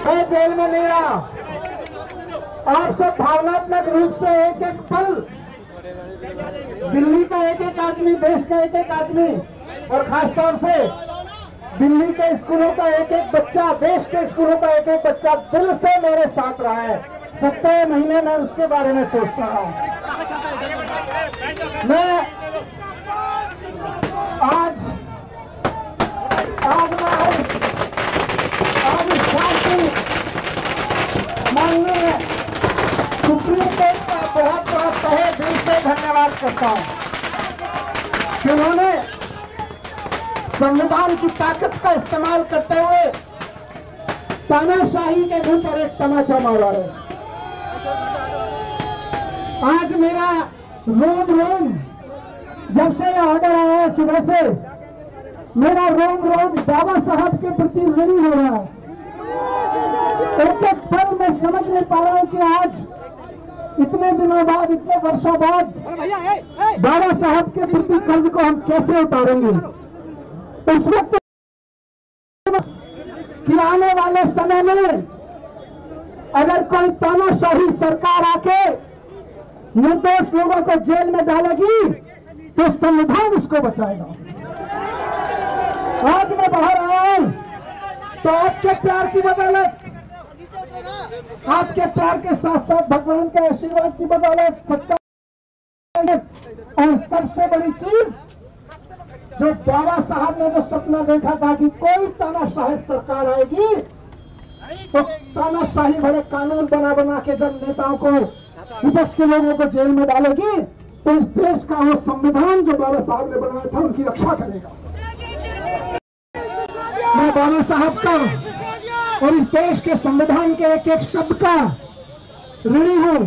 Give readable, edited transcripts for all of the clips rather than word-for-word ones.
मैं जेल में नहीं रहा। आप सब भावनात्मक रूप से एक एक पल दिल्ली का एक एक आदमी, देश का एक एक आदमी और खासतौर से दिल्ली के स्कूलों का एक एक बच्चा, देश के स्कूलों का एक एक बच्चा दिल से मेरे साथ रहा है। 70 महीने में उसके बारे में सोचता रहा हूं। मैं आज माननीय सुप्रीम कोर्ट का बहुत बहुत तहे दिल से धन्यवाद करता हूं कि उन्होंने संविधान की ताकत का इस्तेमाल करते हुए तानाशाही के मुंह पर एक तमाचा मारा है। आज मेरा रोम रोम, जब से यह ऑर्डर आया है सुबह से, मेरा रोम रोम बाबा साहब के प्रति ऋणी हो रहा है। एक एक पल मैं समझ नहीं पा रहा हूं कि आज इतने दिनों बाद, इतने वर्षों बाद बाबा साहब के प्रति कर्ज को हम कैसे उतारेंगे। उस वक्त कि आने वाले समय में अगर कोई तानाशाही सरकार आके निर्दोष लोगों को जेल में डालेगी तो संविधान उसको बचाएगा। आज मैं बाहर आया हूं तो आपके प्यार की बदौलत, आपके प्यार के साथ साथ भगवान के आशीर्वाद की बदौलत, सच्चा और सबसे बड़ी चीज जो बाबा साहब ने जो सपना देखा था कि कोई तानाशाही सरकार आएगी तो तानाशाही भरे कानून बना बना के जब नेताओं को, विपक्ष के लोगों को जेल में डालेगी तो इस देश का वो संविधान जो बाबा साहब ने बनाया था उनकी रक्षा करेगा। मैं बाबा साहब का और इस देश के संविधान के एक एक शब्द का ऋणी हूं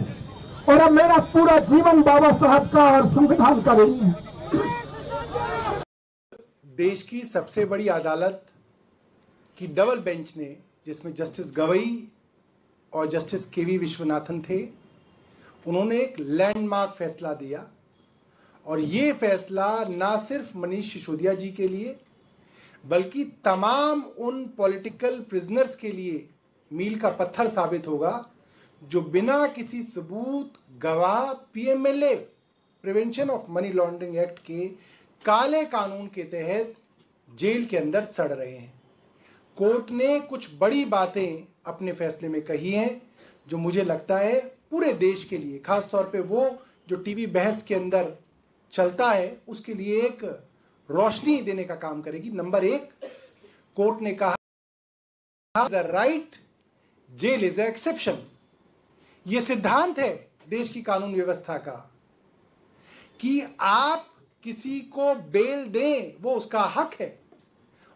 और अब मेरा पूरा जीवन बाबा साहब का और संविधान का ऋणी है। देश की सबसे बड़ी अदालत की डबल बेंच ने, जिसमें जस्टिस गवई और जस्टिस केवी विश्वनाथन थे, उन्होंने एक लैंडमार्क फैसला दिया और ये फैसला ना सिर्फ मनीष सिसोदिया जी के लिए बल्कि तमाम उन पॉलिटिकल प्रिजनर्स के लिए मील का पत्थर साबित होगा जो बिना किसी सबूत, गवाह, PMLA prevention of money laundering act के काले कानून के तहत जेल के अंदर सड़ रहे हैं। कोर्ट ने कुछ बड़ी बातें अपने फैसले में कही हैं जो मुझे लगता है पूरे देश के लिए, खासतौर पे वो जो टीवी बहस के अंदर चलता है, उसके लिए एक रोशनी देने का काम करेगी। नंबर 1, कोर्ट ने कहा राइट, जेल इज एक्सेप्शन। यह सिद्धांत है देश की कानून व्यवस्था का कि आप किसी को बेल दें वो उसका हक है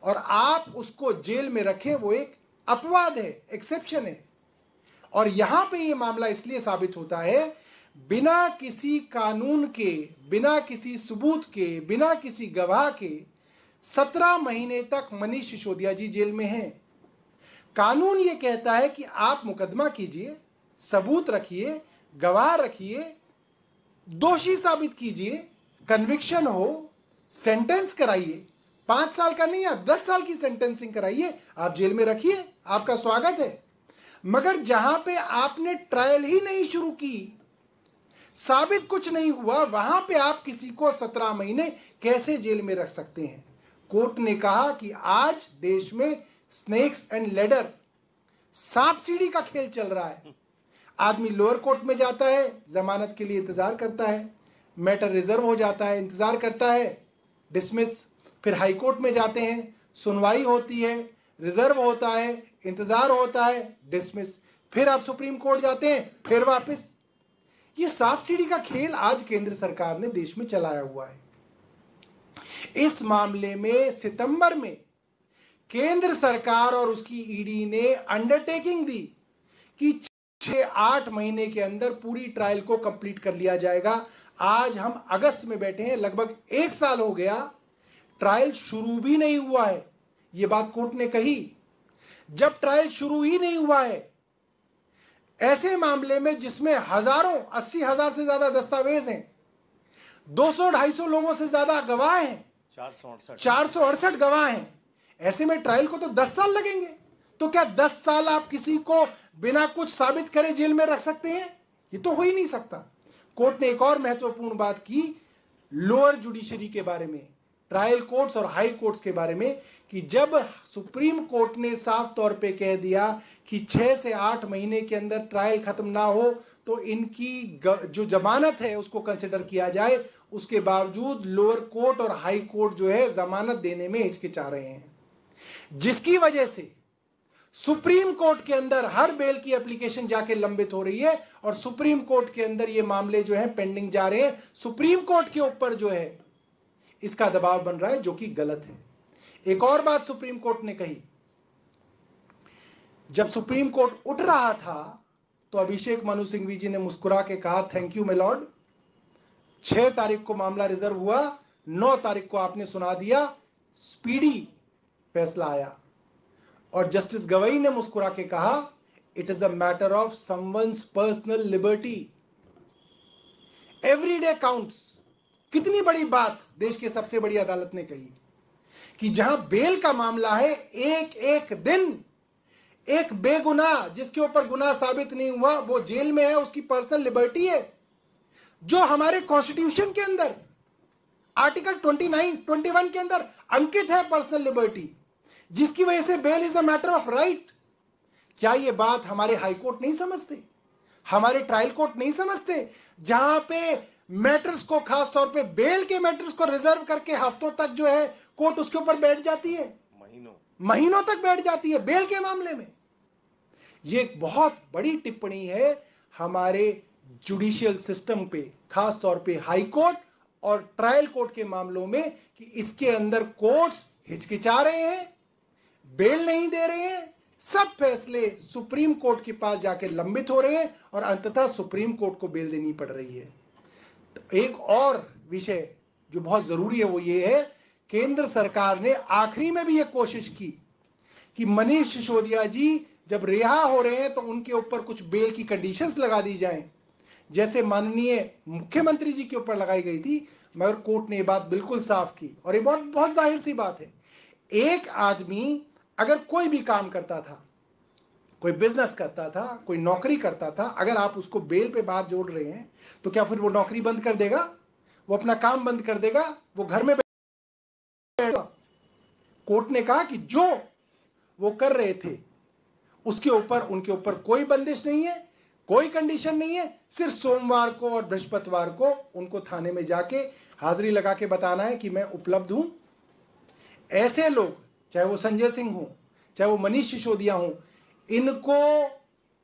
और आप उसको जेल में रखें वो एक अपवाद है, एक्सेप्शन है। और यहां पे ये मामला इसलिए साबित होता है बिना किसी कानून के, बिना किसी सबूत के, बिना किसी गवाह के 17 महीने तक मनीष सिसोदिया जी जेल में हैं। कानून ये कहता है कि आप मुकदमा कीजिए, सबूत रखिए, गवाह रखिए, दोषी साबित कीजिए, कन्विक्शन हो, सेंटेंस कराइए। 5 साल का नहीं, आप 10 साल की सेंटेंसिंग कराइए, आप जेल में रखिए, आपका स्वागत है। मगर जहां पे आपने ट्रायल ही नहीं शुरू की, साबित कुछ नहीं हुआ, वहां पे आप किसी को 17 महीने कैसे जेल में रख सकते हैं। कोर्ट ने कहा कि आज देश में स्नेक्स एंड लैडर, सांप सीढ़ी का खेल चल रहा है। आदमी लोअर कोर्ट में जाता है, जमानत के लिए इंतजार करता है, मैटर रिजर्व हो जाता है, इंतजार करता है, डिसमिस। फिर हाई कोर्ट में जाते हैं, सुनवाई होती है, रिजर्व होता है, इंतजार होता है, डिसमिस। फिर आप सुप्रीम कोर्ट जाते हैं, फिर वापस। ये सांप सीढ़ी का खेल आज केंद्र सरकार ने देश में चलाया हुआ है। इस मामले में सितंबर में केंद्र सरकार और उसकी ईडी ने अंडरटेकिंग दी कि 6-8 महीने के अंदर पूरी ट्रायल को कंप्लीट कर लिया जाएगा। आज हम अगस्त में बैठे हैं, लगभग 1 साल हो गया, ट्रायल शुरू भी नहीं हुआ है। यह बात कोर्ट ने कही। जब ट्रायल शुरू ही नहीं हुआ है, ऐसे मामले में जिसमें हजारों 80,000 से ज्यादा दस्तावेज हैं, 200-250 लोगों से ज्यादा गवाह हैं, 468 गवाह हैं, ऐसे में ट्रायल को तो 10 साल लगेंगे। तो क्या 10 साल आप किसी को बिना कुछ साबित करे जेल में रख सकते हैं? ये तो हो ही नहीं सकता। कोर्ट ने एक और महत्वपूर्ण बात की लोअर जुडिशरी के बारे में, ट्रायल कोर्ट्स और हाई कोर्ट्स के बारे में, कि जब सुप्रीम कोर्ट ने साफ तौर पे कह दिया कि 6 से 8 महीने के अंदर ट्रायल खत्म ना हो तो इनकी जो जमानत है उसको कंसिडर किया जाए, उसके बावजूद लोअर कोर्ट और हाई कोर्ट जो है जमानत देने में हिचकिचा रहे हैं, जिसकी वजह से सुप्रीम कोर्ट के अंदर हर बेल की एप्लीकेशन जाके लंबित हो रही है और सुप्रीम कोर्ट के अंदर ये मामले जो है पेंडिंग जा रहे हैं। सुप्रीम कोर्ट के ऊपर जो है इसका दबाव बन रहा है, जो कि गलत है। एक और बात सुप्रीम कोर्ट ने कही, जब सुप्रीम कोर्ट उठ रहा था तो अभिषेक मनु सिंघवी जी ने मुस्कुरा के कहा, थैंक यू माय लॉर्ड। 6 तारीख को मामला रिजर्व हुआ, 9 तारीख को आपने सुना दिया, स्पीडी फैसला आया। और जस्टिस गवई ने मुस्कुरा के कहा, it is a matter of someone's personal liberty, every day counts. कितनी बड़ी बात देश की सबसे बड़ी अदालत ने कही कि जहां बेल का मामला है, एक एक दिन एक बेगुनाह जिसके ऊपर गुनाह साबित नहीं हुआ वो जेल में है, उसकी पर्सनल लिबर्टी है, जो हमारे कॉन्स्टिट्यूशन के अंदर आर्टिकल 29, 21 के अंदर अंकित है, पर्सनल लिबर्टी, जिसकी वजह से bail is the matter of right. क्या यह बात हमारे हाई कोर्ट नहीं समझते, हमारे ट्रायल कोर्ट नहीं समझते, जहां पे मैटर्स को, खास तौर पे बेल के मैटर्स को रिजर्व करके हफ्तों तक जो है कोर्ट उसके ऊपर बैठ जाती है, महीनों तक बैठ जाती है बेल के मामले में। यह एक बहुत बड़ी टिप्पणी है हमारे जुडिशियल सिस्टम पे, खास तौर पे हाई कोर्ट और ट्रायल कोर्ट के मामलों में, कि इसके अंदर कोर्ट्स हिचकिचा रहे हैं, बेल नहीं दे रहे हैं, सब फैसले सुप्रीम कोर्ट के पास जाके लंबित हो रहे हैं और अंततः सुप्रीम कोर्ट को बेल देनी पड़ रही है। तो एक और विषय जो बहुत जरूरी है वो ये है, केंद्र सरकार ने आखिरी में भी ये कोशिश की कि मनीष सिसोदिया जी जब रिहा हो रहे हैं तो उनके ऊपर कुछ बेल की कंडीशंस लगा दी जाएं, जैसे माननीय मुख्यमंत्री जी के ऊपर लगाई गई थी। मगर कोर्ट ने ये बात बिल्कुल साफ की और ये बहुत बहुत जाहिर सी बात है, एक आदमी अगर कोई भी काम करता था, कोई बिजनेस करता था, कोई नौकरी करता था, अगर आप उसको बेल पे बाहर जोड़ रहे हैं तो क्या फिर वो नौकरी बंद कर देगा, वो अपना काम बंद कर देगा, वो घर में बैठेगा? कोर्ट ने कहा कि जो वो कर रहे थे उसके ऊपर, उनके ऊपर कोई बंदिश नहीं है, कोई कंडीशन नहीं है, सिर्फ सोमवार को और बृहस्पतिवार को उनको थाने में जाके हाजिरी लगा के बताना है कि मैं उपलब्ध हूं। ऐसे लोग, चाहे वो संजय सिंह हो, चाहे वो मनीष सिसोदिया हो, इनको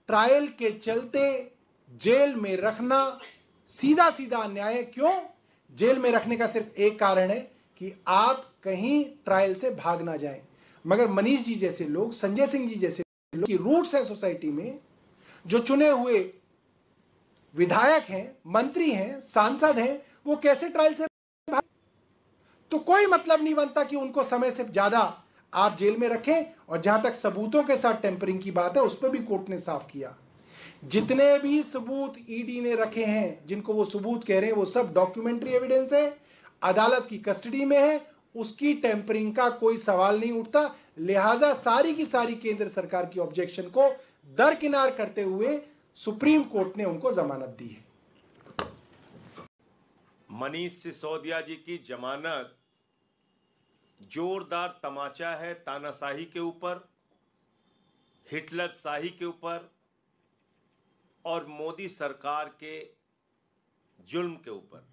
ट्रायल के चलते जेल में रखना सीधा सीधा अन्याय है। क्यों? जेल में रखने का सिर्फ एक कारण है कि आप कहीं ट्रायल से भाग ना जाएं। मगर मनीष जी जैसे लोग, संजय सिंह जी जैसे लोग की रूट्स है सोसाइटी में, जो चुने हुए विधायक हैं, मंत्री हैं, सांसद हैं, वो कैसे ट्रायल से भाग? तो कोई मतलब नहीं बनता कि उनको समय से ज्यादा आप जेल में रखें। और जहां तक सबूतों के साथ टेम्परिंग की बात है, उस पर भी कोर्ट ने साफ किया, जितने भी सबूत ईडी ने रखे हैं, जिनको वो सबूत कह रहे हैं, वो सब डॉक्यूमेंट्री एविडेंस है, अदालत की कस्टडी में है, उसकी टेम्परिंग का कोई सवाल नहीं उठता। लिहाजा सारी की सारी केंद्र सरकार की ऑब्जेक्शन को दरकिनार करते हुए सुप्रीम कोर्ट ने उनको जमानत दी है। मनीष सिसोदिया जी की जमानत जोरदार तमाचा है तानाशाही के ऊपर, हिटलर शाही के ऊपर, और मोदी सरकार के जुल्म के ऊपर।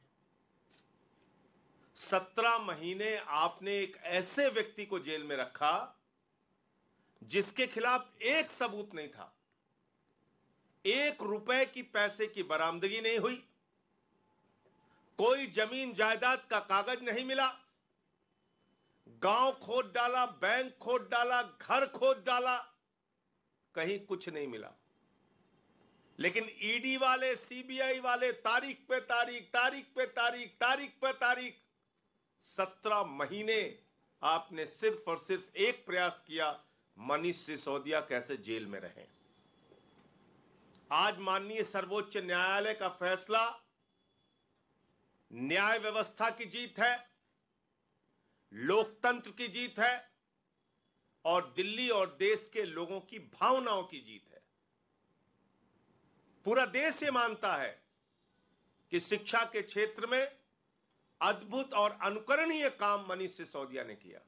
17 महीने आपने एक ऐसे व्यक्ति को जेल में रखा जिसके खिलाफ एक सबूत नहीं था, 1 रुपए की पैसे की बरामदगी नहीं हुई, कोई जमीन जायदाद का कागज नहीं मिला, गांव खोद डाला, बैंक खोद डाला, घर खोद डाला, कहीं कुछ नहीं मिला। लेकिन ईडी वाले, सीबीआई वाले तारीख पे तारीख, तारीख पे तारीख, तारीख पे तारीख, 17 महीने आपने सिर्फ और सिर्फ एक प्रयास किया, मनीष सिसोदिया कैसे जेल में रहें। आज माननीय सर्वोच्च न्यायालय का फैसला न्याय व्यवस्था की जीत है, लोकतंत्र की जीत है और दिल्ली और देश के लोगों की भावनाओं की जीत है। पूरा देश ये मानता है कि शिक्षा के क्षेत्र में अद्भुत और अनुकरणीय काम मनीष सिसोदिया ने किया।